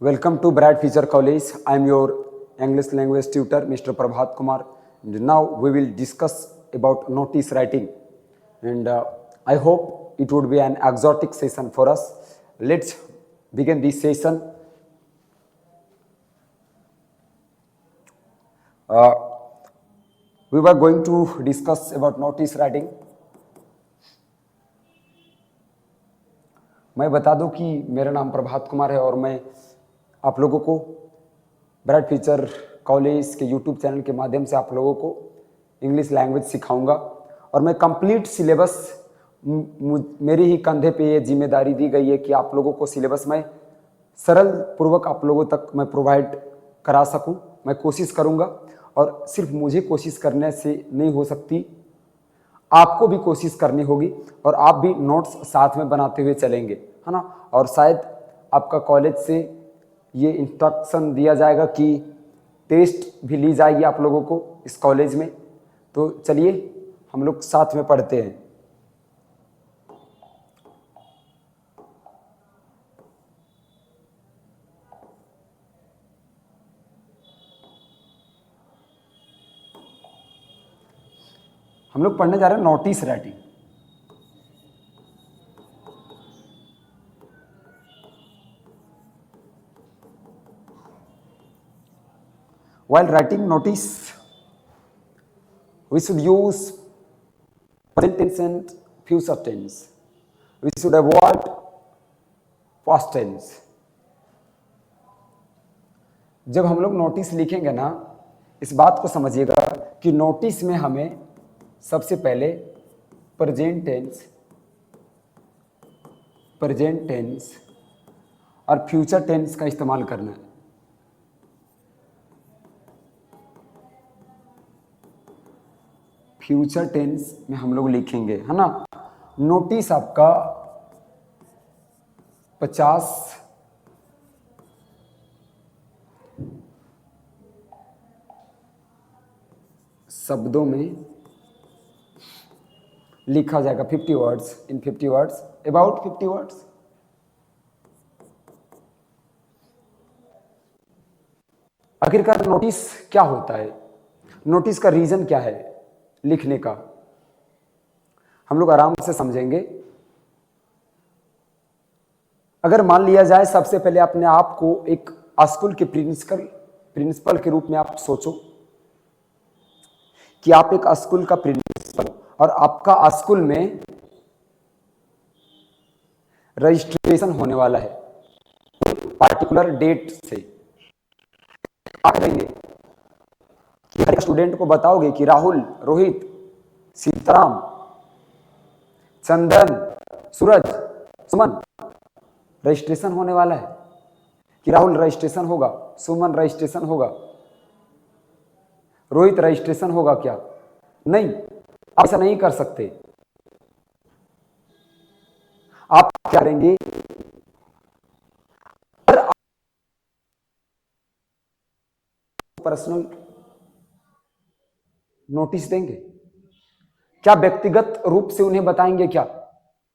Welcome to Brad Future College. I am your English language tutor, Mr. Prabhat Kumar. And now we will discuss about notice writing. And I hope it would be an exotic session for us. Let's begin this session. We were going to discuss about notice writing. मैं बता दूं कि मेरा नाम प्रभात कुमार है और मैं आप लोगों को ब्राइट फ्यूचर कॉलेज के यूट्यूब चैनल के माध्यम से आप लोगों को इंग्लिश लैंग्वेज सिखाऊंगा और मैं कंप्लीट सिलेबस मेरे ही कंधे पे ये जिम्मेदारी दी गई है कि आप लोगों को सिलेबस में सरल पूर्वक आप लोगों तक मैं प्रोवाइड करा सकूं। मैं कोशिश करूंगा और सिर्फ मुझे कोशिश करने से नहीं हो सकती, आपको भी कोशिश करनी होगी और आप भी नोट्स साथ में बनाते हुए चलेंगे, है ना। और शायद आपका कॉलेज से ये इंस्ट्रक्शन दिया जाएगा कि टेस्ट भी ली जाएगी आप लोगों को इस कॉलेज में। तो चलिए हम लोग साथ में पढ़ते हैं। हम लोग पढ़ने जा रहे हैं notice writing. While writing notice, we should use present tense and future tense. We should avoid past tense. जब हम लोग नोटिस लिखेंगे ना, इस बात को समझिएगा कि नोटिस में हमें सबसे पहले प्रेजेंट टेंस और फ्यूचर टेंस का इस्तेमाल करना है। फ्यूचर टेंस में हम लोग लिखेंगे, है ना। नोटिस आपका 50 शब्दों में लिखा जाएगा। 50 words, in 50 words, about 50 words. आखिरकार नोटिस क्या होता है, नोटिस का रीजन क्या है लिखने का, हम लोग आराम से समझेंगे। अगर मान लिया जाए सबसे पहले अपने आप को एक स्कूल के प्रिंसिपल के रूप में आप सोचो कि आप एक स्कूल का प्रिंसिपल और आपका स्कूल में रजिस्ट्रेशन होने वाला है पार्टिकुलर डेट से। आप करेंगे कि हर स्टूडेंट को बताओगे कि राहुल, रोहित, सीताराम, चंदन, सूरज, सुमन रजिस्ट्रेशन होने वाला है। कि राहुल रजिस्ट्रेशन होगा, सुमन रजिस्ट्रेशन होगा, रोहित रजिस्ट्रेशन होगा क्या? नहीं, आप ऐसा नहीं कर सकते। आप क्या करेंगे, पर्सनल नोटिस देंगे। क्या व्यक्तिगत रूप से उन्हें बताएंगे क्या?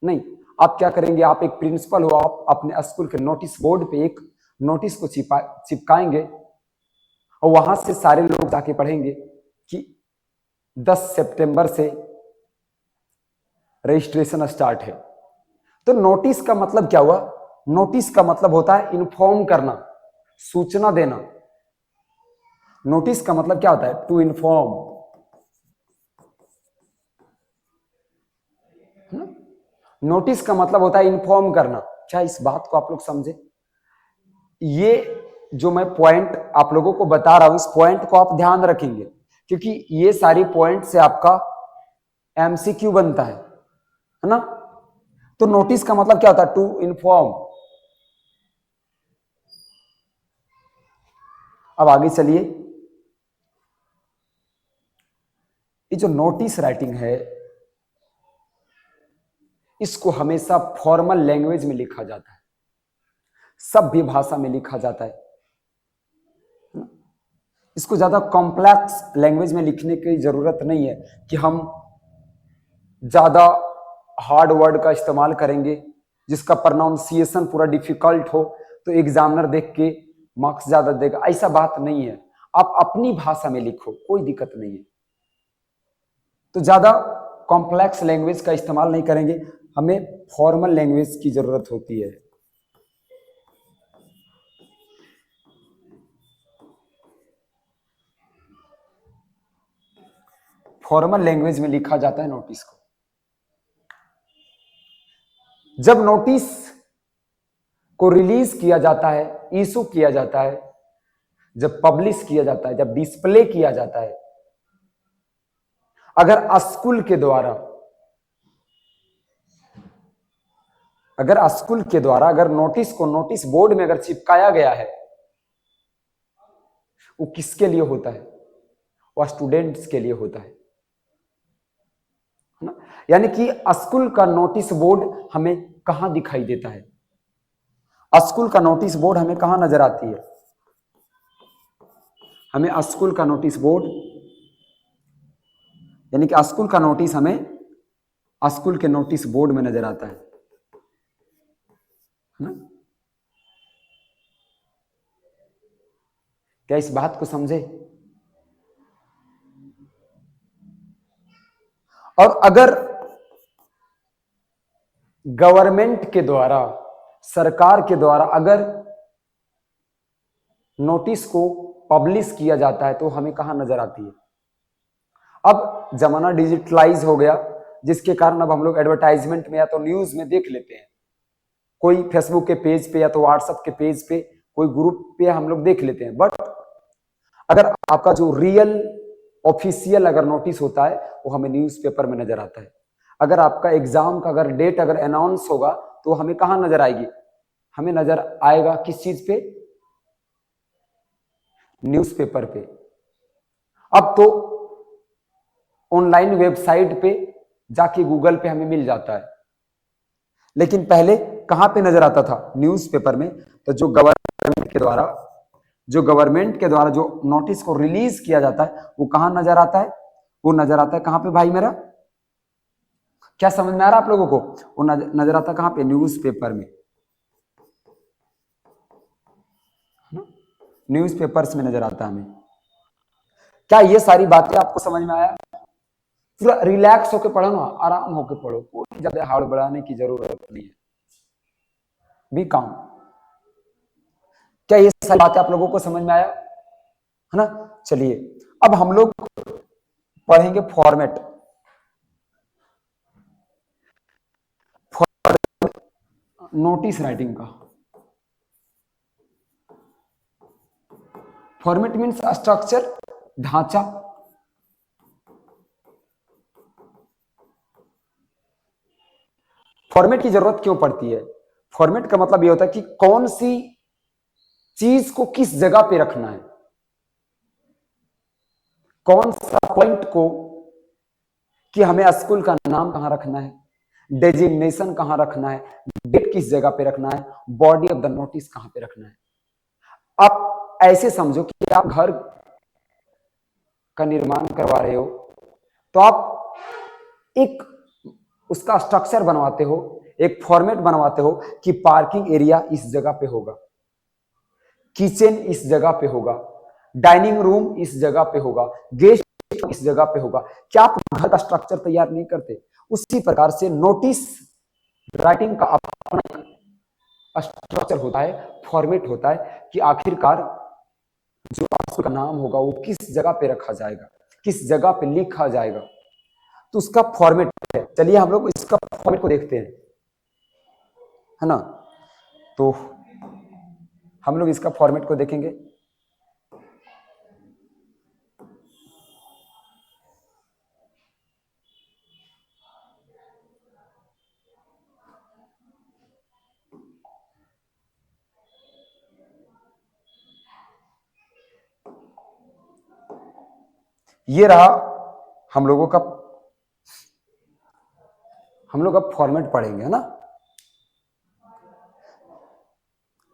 नहीं। आप क्या करेंगे, आप एक प्रिंसिपल हो, आप अपने स्कूल के नोटिस बोर्ड पे एक नोटिस को चिपकाएंगे और वहां से सारे लोग जाके पढ़ेंगे कि 10 सितंबर से रजिस्ट्रेशन स्टार्ट है। तो नोटिस का मतलब क्या हुआ? नोटिस का मतलब होता है इन्फॉर्म करना, सूचना देना। नोटिस का मतलब क्या होता है? To inform. नोटिस का मतलब होता है इन्फॉर्म करना। क्या इस बात को आप लोग समझे? ये जो मैं पॉइंट आप लोगों को बता रहा हूं, इस पॉइंट को आप ध्यान रखेंगे क्योंकि ये सारी पॉइंट से आपका एमसीक्यू बनता है ना। तो नोटिस का मतलब क्या होता है? To inform. अब आगे चलिए। ये जो नोटिस राइटिंग है, इसको हमेशा फॉर्मल लैंग्वेज में लिखा जाता है, सभ्य भाषा में लिखा जाता है। इसको ज्यादा कॉम्प्लेक्स लैंग्वेज में लिखने की जरूरत नहीं है कि हम ज्यादा हार्ड वर्ड का इस्तेमाल करेंगे जिसका प्रोनाउंसिएशन पूरा डिफिकल्ट हो, तो एग्जामिनर देख के मार्क्स ज्यादा देगा, ऐसा बात नहीं है। आप अपनी भाषा में लिखो, कोई दिक्कत नहीं है। तो ज्यादा कॉम्प्लेक्स लैंग्वेज का इस्तेमाल नहीं करेंगे, हमें फॉर्मल लैंग्वेज की जरूरत होती है। फॉर्मल लैंग्वेज में लिखा जाता है नोटिस को। जब नोटिस को रिलीज किया जाता है, इशू किया जाता है, जब पब्लिश किया जाता है, जब डिस्प्ले किया जाता है, अगर स्कूल के द्वारा अगर नोटिस को नोटिस बोर्ड में अगर चिपकाया गया है, वो किसके लिए होता है? वो स्टूडेंट्स के लिए होता है ना। यानी कि स्कूल का नोटिस बोर्ड हमें कहां दिखाई देता है? स्कूल का नोटिस बोर्ड हमें कहां नजर आती है? हमें स्कूल का नोटिस बोर्ड, यानी कि स्कूल का नोटिस हमें स्कूल के नोटिस बोर्ड में नजर आता है ना। क्या इस बात को समझे? और अगर गवर्नमेंट के द्वारा, सरकार के द्वारा अगर नोटिस को पब्लिश किया जाता है तो हमें कहां नजर आती है? अब जमाना डिजिटलाइज हो गया, जिसके कारण अब हम लोग एडवर्टाइजमेंट में या तो न्यूज में देख लेते हैं, कोई फेसबुक के पेज पे या तो व्हाट्सएप के पेज पे, कोई ग्रुप पे हम लोग देख लेते हैं। बट अगर आपका जो रियल ऑफिशियल अगर नोटिस होता है वो हमें न्यूज़पेपर में नजर आता है। अगर आपका एग्जाम का अगर डेट अगर अनाउंस होगा तो हमें कहां नजर आएगी? हमें नजर आएगा किस चीज पे? न्यूज़पेपर पे। अब तो ऑनलाइन वेबसाइट पे जाके गूगल पे हमें मिल जाता है, लेकिन पहले कहां पे नजर आता था? न्यूज़पेपर में। तो जो गवर्नमेंट के द्वारा जो नोटिस को रिलीज किया जाता है वो कहां नजर आता है? वो नजर आता है कहां पे भाई मेरा? क्या समझ में आ रहा आप लोगों को? वो नजर आता है कहां पे? न्यूज़पेपर में। न्यूज़पेपर्स में नजर आता है हमें। क्या ये सारी बातें आपको समझ में आया? पूरा रिलैक्स होकर पढ़ो ना, आराम होकर पढ़ो, कोई ज्यादा हड़बड़ाने की जरूरत नहीं है। बी काम। क्या ये सारी बातें आप लोगों को समझ में आया है ना? चलिए अब हम लोग पढ़ेंगे फॉर्मेट। नोटिस राइटिंग का फॉर्मेट मीन्स स्ट्रक्चर, ढांचा। फॉर्मेट की जरूरत क्यों पड़ती है? फॉर्मेट का मतलब यह होता है कि कौन सी चीज को किस जगह पे रखना है, कौन सा पॉइंट को, कि हमें स्कूल का नाम कहां रखना है, डेजिग्नेशन कहां रखना है, डेट किस जगह पे रखना है, बॉडी ऑफ द नोटिस कहां पे रखना है। आप ऐसे समझो कि आप घर का निर्माण करवा रहे हो तो आप एक उसका स्ट्रक्चर बनवाते हो, एक फॉर्मेट बनवाते हो कि पार्किंग एरिया इस जगह पे होगा, किचन इस जगह पे होगा, डाइनिंग रूम इस जगह पे होगा, गेस्ट इस जगह पे होगा। क्या आप घर का स्ट्रक्चर तैयार नहीं करते? उसी प्रकार से नोटिस राइटिंग का अपना स्ट्रक्चर होता है, फॉर्मेट होता है कि आखिरकार जो आपका नाम होगा वो किस जगह पे रखा जाएगा, किस जगह पे लिखा जाएगा, तो उसका फॉर्मेट है। चलिए हम लोग इसका फॉर्मेट को देखते हैं, है ना। तो हम लोग इसका फॉर्मेट को देखेंगे। ये रहा हम लोगों का, हम लोग अब फॉर्मेट पढ़ेंगे, है ना।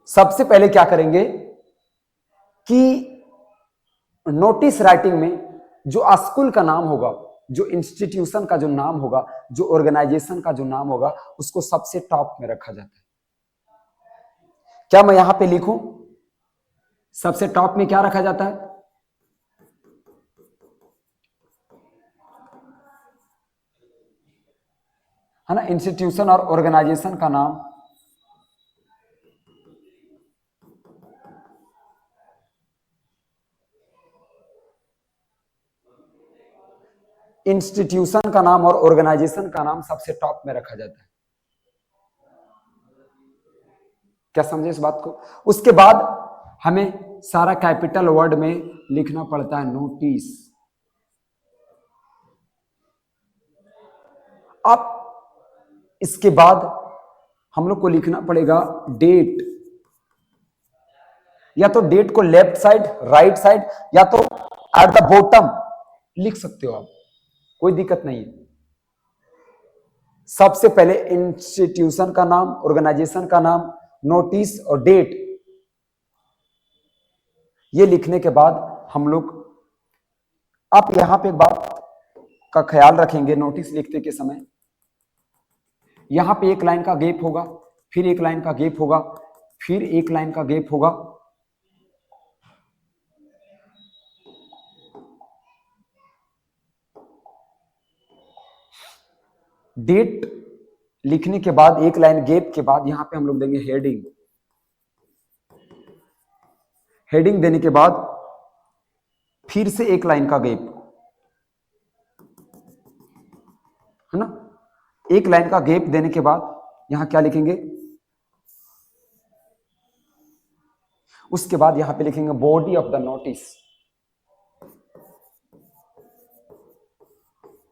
सबसे पहले क्या करेंगे कि नोटिस राइटिंग में जो स्कूल का नाम होगा, जो इंस्टीट्यूशन का जो नाम होगा, जो ऑर्गेनाइजेशन का जो नाम होगा, उसको सबसे टॉप में रखा जाता है। क्या मैं यहां पे लिखूं? सबसे टॉप में क्या रखा जाता है ना? इंस्टीट्यूशन और ऑर्गेनाइजेशन का नाम, इंस्टीट्यूशन का नाम और ऑर्गेनाइजेशन का नाम सबसे टॉप में रखा जाता है। क्या समझे इस बात को? उसके बाद हमें सारा कैपिटल वर्ड में लिखना पड़ता है नोटिस। अब इसके बाद हम लोग को लिखना पड़ेगा डेट, या तो डेट को लेफ्ट साइड, राइट साइड, या तो एट द बॉटम लिख सकते हो आप, कोई दिक्कत नहीं है। सबसे पहले इंस्टीट्यूशन का नाम, ऑर्गेनाइजेशन का नाम, नोटिस और डेट, ये लिखने के बाद हम लोग, आप यहां पे एक बात का ख्याल रखेंगे नोटिस लिखते के समय, यहां पे एक लाइन का गैप होगा, फिर एक लाइन का गैप होगा, फिर एक लाइन का गैप होगा। डेट लिखने के बाद एक लाइन गैप के बाद यहां पे हम लोग देंगे हेडिंग। हेडिंग देने के बाद फिर से एक लाइन का गैप, है ना? एक लाइन का गैप देने के बाद यहां क्या लिखेंगे? उसके बाद यहां पे लिखेंगे body of the notice,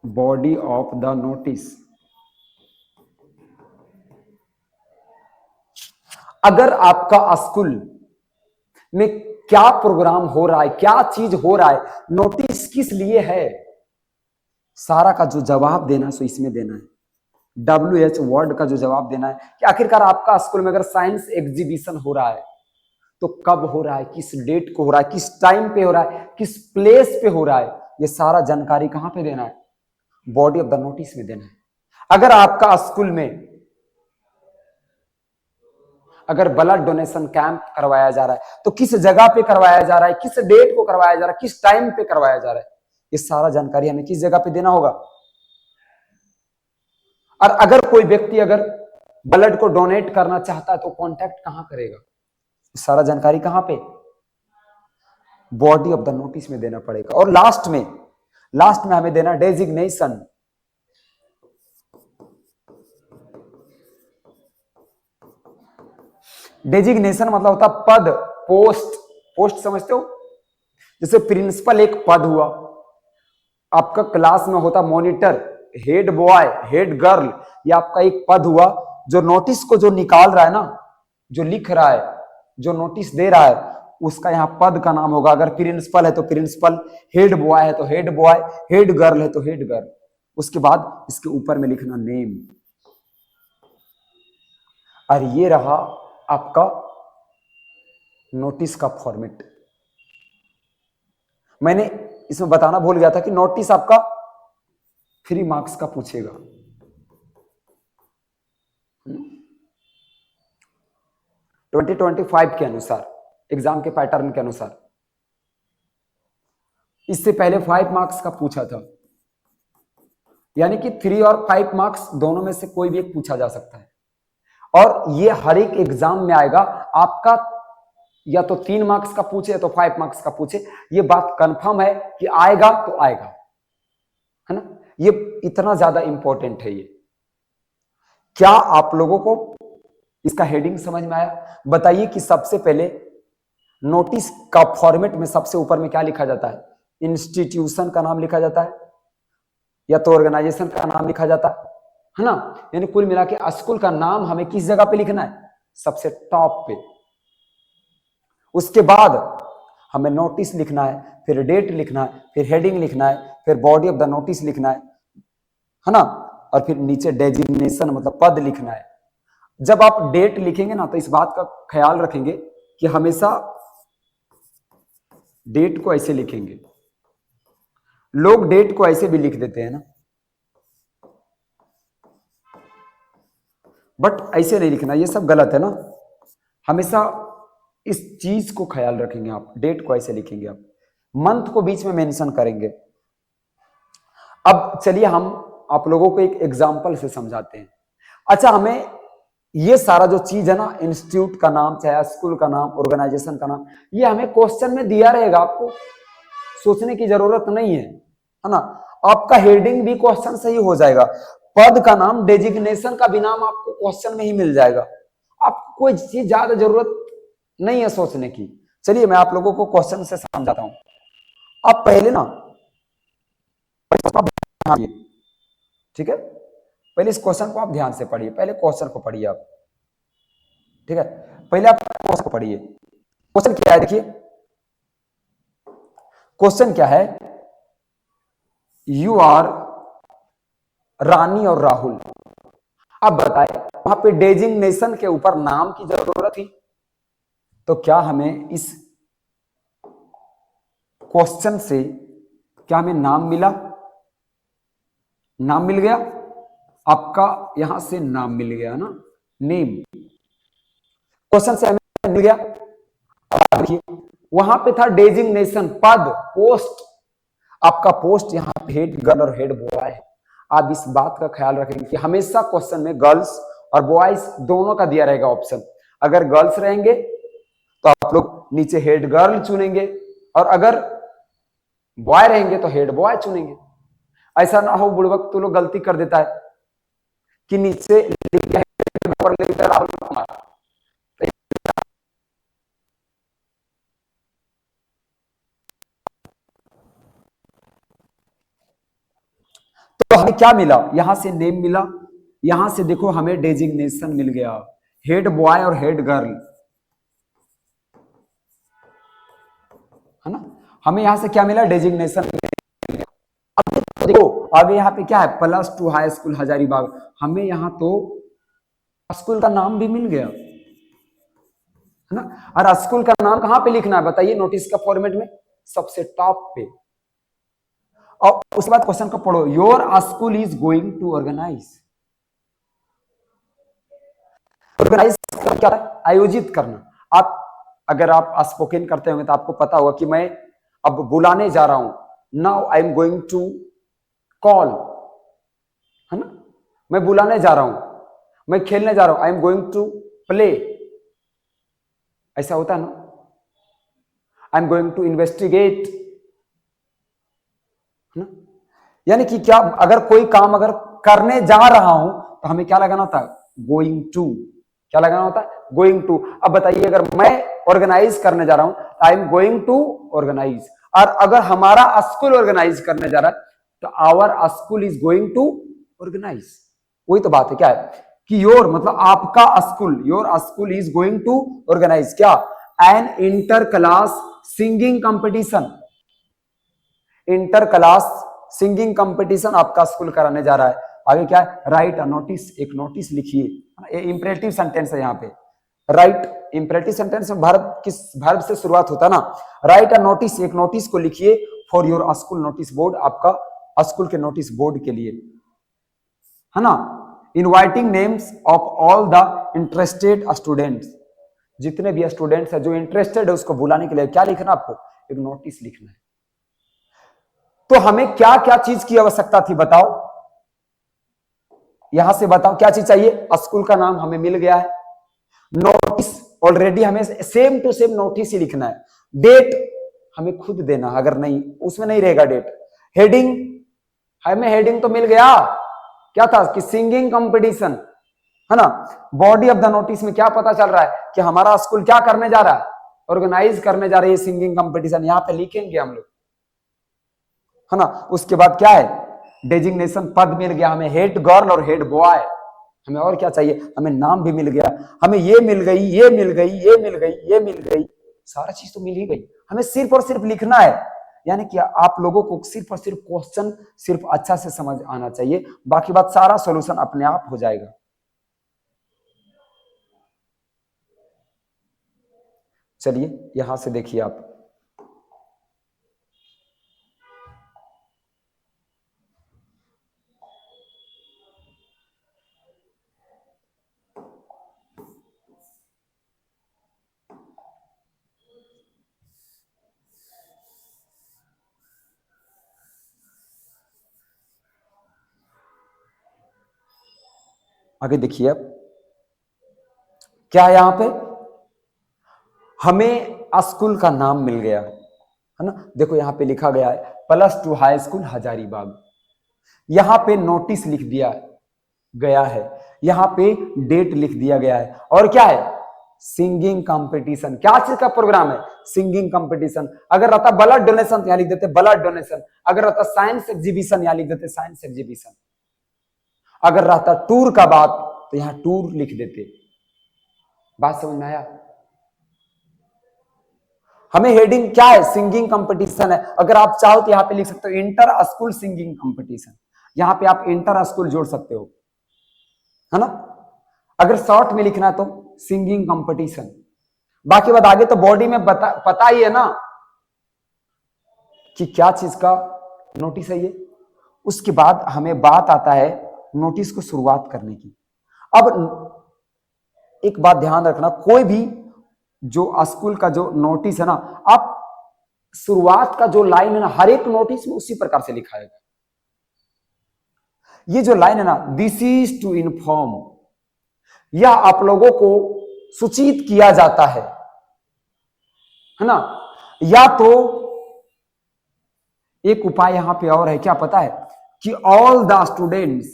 body of the notice. अगर आपका स्कूल में क्या प्रोग्राम हो रहा है, क्या चीज हो रहा है, नोटिस किस लिए है, सारा का जो जवाब देना है सो इसमें देना है। WH वर्ड का जो जवाब देना है कि आखिरकार आपका स्कूल में अगर साइंस एग्जीबिशन हो रहा है तो कब हो रहा है, किस डेट को हो रहा है, किस टाइम पे हो रहा है, किस प्लेस पे हो रहा है, ये सारा जानकारी कहां पे देना है? बॉडी ऑफ द नोटिस में देना है। अगर आपका स्कूल में अगर ब्लड डोनेशन कैंप करवाया जा रहा है तो किस जगह पे करवाया जा रहा है, किस डेट को करवाया जा रहा है, किस टाइम पे करवाया जा रहा है, ये सारा जानकारी हमें किस जगह पे देना होगा। और अगर कोई व्यक्ति अगर ब्लड को डोनेट करना चाहता है तो कांटेक्ट कहां करेगा, सारा जानकारी कहां पे? बॉडी ऑफ द नोटिस में देना पड़ेगा। और लास्ट में हमें देना डेजिग्नेशन। डेजिग्नेशन मतलब होता पद, पोस्ट। पोस्ट समझते हो? जैसे प्रिंसिपल एक पद हुआ, आपका क्लास में होता monitor, head boy, head girl, ये आपका एक पद हुआ जो नोटिस को जो निकाल रहा है ना, जो लिख रहा है, जो नोटिस दे रहा है, उसका यहाँ पद का नाम होगा। अगर प्रिंसिपल है तो प्रिंसिपल, हेड बॉय है तो हेड बॉय, हेड गर्ल है तो हेड गर्ल। उसके बाद इसके ऊपर में लिखना नेम। और ये रहा आपका नोटिस का फॉर्मेट। मैंने इसमें बताना भूल गया था कि नोटिस आपका 3 मार्क्स का पूछेगा। 2025 के अनुसार, एग्जाम के पैटर्न के अनुसार। इससे पहले 5 मार्क्स का पूछा था, यानी कि 3 और 5 मार्क्स दोनों में से कोई भी एक पूछा जा सकता है। और ये हर एक एग्जाम में आएगा आपका, या तो 3 मार्क्स का पूछे या तो 5 मार्क्स का पूछे, ये बात कंफर्म है कि आएगा तो आएगा, है ना? ये इतना ज्यादा इंपॉर्टेंट है ये। क्या आप लोगों को इसका हेडिंग समझ में आया? बताइए कि सबसे पहले नोटिस का फॉर्मेट में सबसे ऊपर में क्या लिखा जाता है? इंस्टीट्यूशन का नाम लिखा जाता है या तो ऑर्गेनाइजेशन का नाम लिखा जाता है ना? यानी कुल मिला के स्कूल का नाम हमें किस जगह पे लिखना है? सबसे टॉप पे। उसके बाद हमें नोटिस लिखना है, फिर डेट लिखना है, फिर हेडिंग लिखना है, फिर बॉडी ऑफ द नोटिस लिखना है ना? और फिर नीचे डेजिग्नेशन मतलब पद लिखना है। जब आप डेट लिखेंगे ना तो इस बात का ख्याल रखेंगे कि हमेशा डेट को ऐसे लिखेंगे। लोग डेट को ऐसे भी लिख देते हैं ना, बट ऐसे नहीं लिखना, ये सब गलत है ना। हमेशा इस चीज को ख्याल रखेंगे आप, डेट को ऐसे लिखेंगे आप, मंथ को बीच में मेंशन करेंगे। अब चलिए हम आप लोगों को एक एग्जांपल से समझाते हैं। अच्छा, हमें ये सारा जो चीज है ना, इंस्टीट्यूट का नाम चाहे स्कूल का नाम, ऑर्गेनाइजेशन का नाम, ये हमें क्वेश्चन में दिया रहेगा, आपको सोचने की जरूरत नहीं है ना। आपका हेडिंग भी क्वेश्चन से ही हो जाएगा, पद का नाम, डेजिग्नेशन का भी नाम आपको क्वेश्चन में ही मिल जाएगा। आपको कोई चीज ज्यादा जरूरत नहीं है सोचने की। चलिए मैं आप लोगों को क्वेश्चन से समझाता हूं। आप पहले ना ठीक है, पहले इस क्वेश्चन को आप ध्यान से पढ़िए, पहले क्वेश्चन को पढ़िए आप, ठीक है। पहले आप क्वेश्चन को पढ़िए। क्वेश्चन क्या है, देखिए क्वेश्चन क्या है, यू आर रानी और राहुल। अब बताए, वहां पे डेजिग्नेशन के ऊपर नाम की जरूरत थी, तो क्या हमें इस क्वेश्चन से क्या हमें नाम मिला? नाम मिल गया आपका, यहां से नाम मिल गया ना, नेम। क्वेश्चन से हमें मिल गया। अब देखिए वहां पे था डेजिग्नेशन, पद, पोस्ट। आपका पोस्ट यहां पे हेड गर्ल और हेड बॉय है। आप इस बात का ख्याल रखेंगे कि हमेशा क्वेश्चन में गर्ल्स और बॉयज दोनों का दिया रहेगा ऑप्शन। अगर गर्ल्स रहेंगे तो आप लोग नीचे हेड गर्ल चुनेंगे, और अगर बॉय रहेंगे तो हेड बॉय चुनेंगे। ऐसा ना हो बुड़बक तो लोग गलती कर देता है कि नीचे राहुल कुमार, तो हमें क्या मिला, यहां से नेम मिला, यहां से देखो हमें डेजिग्नेशन मिल गया, हेड बॉय और हेड गर्ल, है ना। हमें यहां से क्या मिला, डेजिग्नेशन। अब देखो आगे यहाँ पे क्या है, +2 हाई स्कूल हजारीबाग। हमें यहाँ तो स्कूल का नाम भी मिल गया, है ना। और स्कूल का नाम कहां पे लिखना है बताइए, नोटिस का फॉर्मेट में सबसे टॉप पे। और उसके बाद क्वेश्चन को पढ़ो, your school is going to organise. Organise क्या है, आयोजित करना। आप अगर आप स्पोकन करते होंगे तो आपको पता होगा कि मैं अब बुलाने जा रहा हूं, now I am going to call, है ना। मैं बुलाने जा रहा हूं, मैं खेलने जा रहा हूं, I am going to play, ऐसा होता है ना। I am going to investigate, है ना। यानी कि क्या, अगर कोई काम अगर करने जा रहा हूं तो हमें क्या लगाना होता है, गोइंग टू। क्या लगाना होता है, गोइंग टू। अब बताइए अगर मैं ऑर्गेनाइज करने जा रहा हूं, I am going to organise. और अगर हमारा स्कूल ऑर्गेनाइज करने जा रहा है तो our school is going to organise. वही तो बात है, क्या है कि योर मतलब आपका school, your school is going to organise क्या, an inter class singing competition. Inter class singing competition आपका स्कूल कराने जा रहा है। आगे क्या है, राइट अ नोटिस, एक नोटिस लिखिए। इंपरेटिव सेंटेंस है यहाँ पे, राइट। इंपरेटिव सेंटेंस में वर्ब, किस वर्ब से शुरुआत होता है ना। राइट अ नोटिस, एक नोटिस को लिखिए for your school notice board, आपका स्कूल के नोटिस बोर्ड के लिए, है ना। Inviting names of all the interested students, जितने भी स्टूडेंट्स है जो इंटरेस्टेड है उसको बुलाने के लिए क्या लिखना, आपको एक नोटिस लिखना है। तो हमें क्या क्या चीज की आवश्यकता थी बताओ, यहां से बताओ क्या चीज चाहिए। स्कूल का नाम हमें मिल गया है, नोटिस ऑलरेडी हमें सेम टू सेम नोटिस ही लिखना है, डेट हमें खुद देना, अगर नहीं उसमें नहीं रहेगा डेट। हेडिंग, हमें हेडिंग तो मिल गया, क्या था कि सिंगिंग कंपटीशन, है ना। बॉडी ऑफ द नोटिस में क्या पता चल रहा है कि हमारा स्कूल क्या करने जा रहा है, ऑर्गेनाइज करने जा रही है सिंगिंग कंपटीशन, यहां पे लिखेंगे हम लोग, है ना। उसके बाद क्या है, डेजिग्नेशन, पद मिल गया हमें, हेड गर्ल और हेड बॉय। हमें और क्या चाहिए, हमें नाम भी मिल गया, हमें ये मिल गई, ये मिल गई, ये मिल गई, ये मिल गई, सारा चीज तो मिल ही गई। हमें सिर्फ और सिर्फ लिखना है। यानी कि आप लोगों को सिर्फ और सिर्फ क्वेश्चन सिर्फ अच्छा से समझ आना चाहिए, बाकी बात सारा सॉल्यूशन अपने आप हो जाएगा। चलिए यहां से देखिए आप, आगे देखिए अब क्या है यहां पे, हमें स्कूल का नाम मिल गया है ना। देखो यहां पे लिखा गया है +2 हाई स्कूल हजारीबाग। यहां पे नोटिस लिख दिया गया है, यहां पे डेट लिख दिया गया है, और क्या है, सिंगिंग कंपटीशन। क्या चीज का प्रोग्राम है, सिंगिंग कंपटीशन। अगर रहता ब्लड डोनेशन तो यहां लिख देते ब्लड डोनेशन, अगर रहता साइंस एग्जीबिशन यहां लिख देते साइंस एग्जीबिशन, अगर रहता टूर का बात तो यहां टूर लिख देते। बात समझ में आया। हमें हेडिंग क्या है, सिंगिंग कंपटीशन है। अगर आप चाहो तो यहां पे लिख सकते हो इंटर स्कूल सिंगिंग कंपटीशन, यहां पे आप इंटर स्कूल जोड़ सकते हो, है ना। अगर शॉर्ट में लिखना है तो सिंगिंग कंपटीशन। बाकी बात आगे तो बॉडी में पता ही है ना कि क्या चीज का नोटिस है ये। उसके बाद हमें बात आता है नोटिस को शुरुआत करने की। अब एक बात ध्यान रखना, कोई भी जो स्कूल का जो नोटिस है ना, आप शुरुआत का जो लाइन है ना, हर एक नोटिस में उसी प्रकार से लिखा है। ये जो लाइन है ना, दिस इज टू इन्फॉर्म, यह आप लोगों को सूचित किया जाता है ना। या तो एक उपाय यहां पे और है, क्या पता है, कि all the students,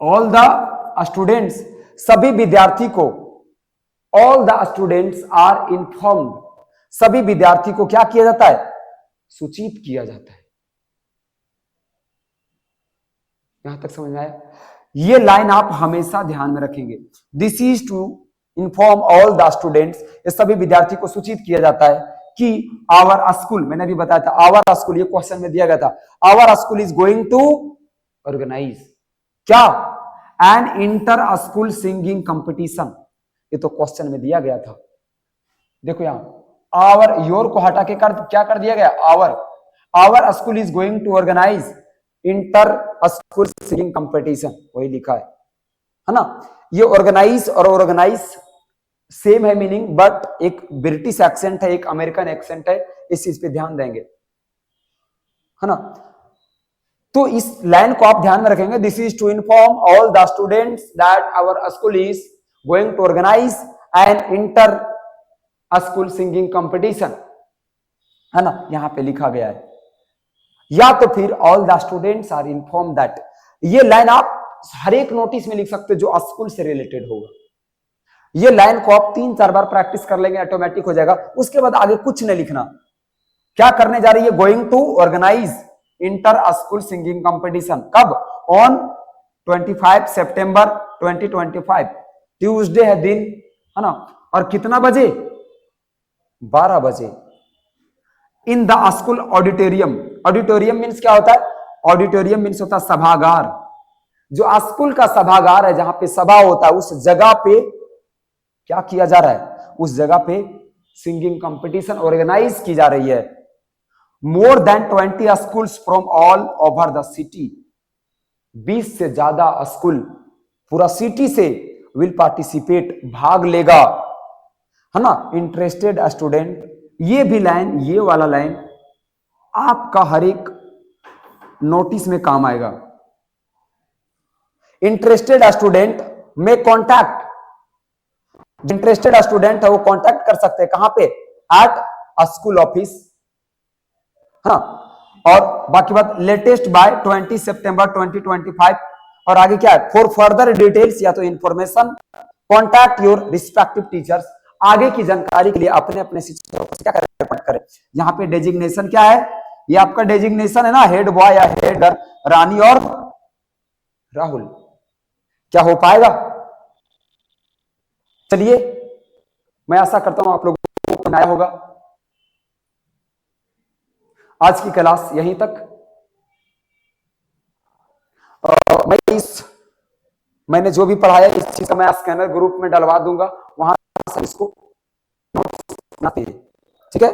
all the students, सभी विद्यार्थी को, all the students are informed, सभी विद्यार्थी को क्या किया जाता है, सूचित किया जाता है। यहां तक समझ में आया। ये लाइन आप हमेशा ध्यान में रखेंगे, this is to inform all the students, ये सभी विद्यार्थी को सूचित किया जाता है कि आवर स्कूल, मैंने भी बताया था आवर स्कूल, ये क्वेश्चन में दिया गया था, our school is going to organise क्या, an inter school singing competition. ये तो क्वेश्चन में दिया गया था। देखो यहां आवर, योर को हटा के क्या कर दिया गया, our, our school is going to organise inter school singing competition, वही लिखा है ना। ये ऑर्गेनाइज और ऑर्गेनाइज सेम है मीनिंग, बट एक ब्रिटिश एक्सेंट है, एक अमेरिकन एक्सेंट है, इस चीज पे ध्यान देंगे, है ना। तो इस लाइन को आप ध्यान में रखेंगे, this is to inform all the students that our school is going to organise an inter school singing competition, है ना, यहां पे लिखा गया है। या तो फिर all the students are inform that, ये लाइन आप हर एक नोटिस में लिख सकते हो जो स्कूल से रिलेटेड होगा। ये लाइन को आप 3-4 बार प्रैक्टिस कर लेंगे, ऑटोमेटिक हो जाएगा। उसके बाद आगे कुछ नहीं लिखना। क्या करने जा रही है, going to organise inter school singing competition, कब, ऑन 25 सितंबर 2025, ट्यूसडे है दिन, है ना, और कितना बजे, 12 बजे, in the school auditorium. Auditorium means क्या होता है, ऑडिटोरियम मीन्स होता है सभागार। जो स्कूल का सभागार है, जहां पे सभा होता है, उस जगह पे क्या किया जा रहा है, उस जगह पे सिंगिंग कंपटीशन ऑर्गेनाइज की जा रही है। More than 20 schools from all over the city, 20 से ज्यादा स्कूल पूरा सिटी से विल पार्टिसिपेट, भाग लेगा, है ना। इंटरेस्टेड स्टूडेंट, ये भी लाइन, ये वाला लाइन आपका हर एक नोटिस में काम आएगा। इंटरेस्टेड स्टूडेंट में कॉन्टैक्ट, इंटरेस्टेड स्टूडेंट है वो कॉन्टैक्ट कर सकते हैं कहां पे, एट स्कूल ऑफिस, हाँ। और बाकी बात लेटेस्ट बाय 20 सितंबर 2025, और आगे क्या है, फॉर फर्दर डिटेल्स या तो information contact your respective teachers, आगे की जानकारी के लिए अपने अपने शिक्षकों से क्या करें। यहां पे डेजिग्नेशन क्या है, ये आपका डेजिग्नेशन है ना, हेड बॉय या हेड गर्ल, रानी और राहुल। क्या हो पाएगा, चलिए मैं आशा करता हूं आप लोगों को आया होगा। आज की क्लास यहीं तक। मैंने जो भी पढ़ाया इस चीज का मैं स्कैनर ग्रुप में डलवा दूंगा, वहां से इसको नोट्स बनाते हैं, ठीक है।